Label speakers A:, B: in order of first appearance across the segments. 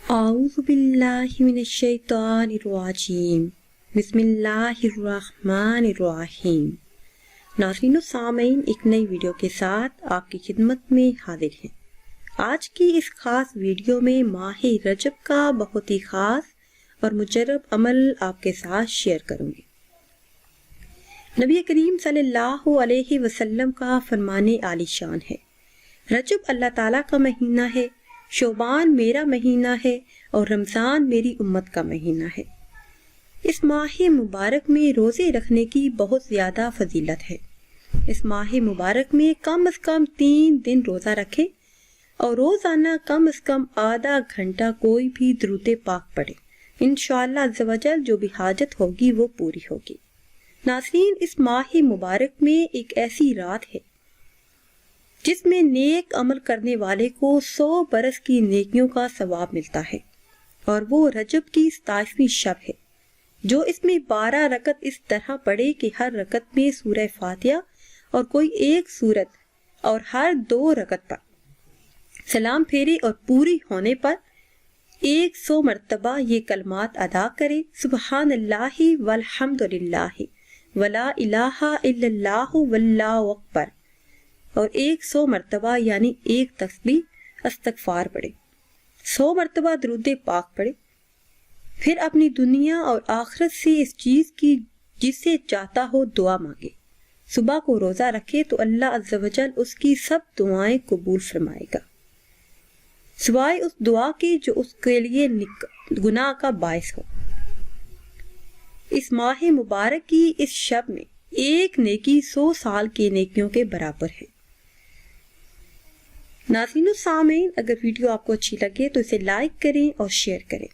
A: اعوذ باللہ من الشیطان الرجیم بسم اللہ الرحمن الرحیم۔ ناظرین و سامعین، ایک نئی ویڈیو کے ساتھ آپ کی خدمت میں حاضر ہیں۔ آج کی اس خاص ویڈیو میں ماہ رجب کا بہت ہی خاص اور مجرب عمل آپ کے ساتھ شیئر کروں گی۔ نبی کریم صلی اللہ علیہ وسلم کا فرمان عالی شان ہے، رجب اللہ تعالیٰ کا مہینہ ہے، شعبان میرا مہینہ ہے اور رمضان میری امت کا مہینہ ہے۔ اس ماہ مبارک میں روزے رکھنے کی بہت زیادہ فضیلت ہے۔ اس ماہ مبارک میں کم از کم 3 دن روزہ رکھے اور روزانہ کم از کم آدھا گھنٹہ کوئی بھی درود پاک پڑھے۔ انشاءاللہ عز و جل جو بھی حاجت ہوگی وہ پوری ہوگی۔ ناظرین، اس ماہ مبارک میں ایک ایسی رات ہے جس میں نیک عمل کرنے والے کو 100 برس کی نیکیوں کا ثواب ملتا ہے، اور وہ رجب کی 27ویں شب ہے، جو اس میں 12 رکعت اس طرح پڑھے کہ ہر رکعت میں سورہ فاتحہ اور کوئی ایک سورت، اور ہر 2 رکعت پر سلام پھیرے اور پوری ہونے پر 100 مرتبہ یہ کلمات ادا کرے: سبحان اللہ والحمد للہ ولا الہ الا اللہ واللہ اکبر، اور 100 مرتبہ یعنی ایک تسبیح استغفار پڑھے، 100 مرتبہ درود پاک پڑھے، پھر اپنی دنیا اور آخرت سے اس چیز کی جسے چاہتا ہو دعا مانگے۔ صبح کو روزہ رکھے تو اللہ عز و جل اس کی سب دعائیں قبول فرمائے گا، سوائے اس دعا کے جو اس کے لیے گناہ کا باعث ہو۔ اس ماہ مبارک کی اس شب میں ایک نیکی 100 سال کی نیکیوں کے برابر ہے۔ ناظرین و سامعین، اگر ویڈیو آپ کو اچھی لگے تو اسے لائک کریں اور شیئر کریں،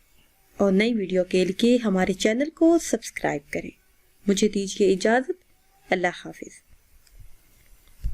A: اور نئی ویڈیو کے لیے ہمارے چینل کو سبسکرائب کریں۔ مجھے دیجیے اجازت، اللہ حافظ۔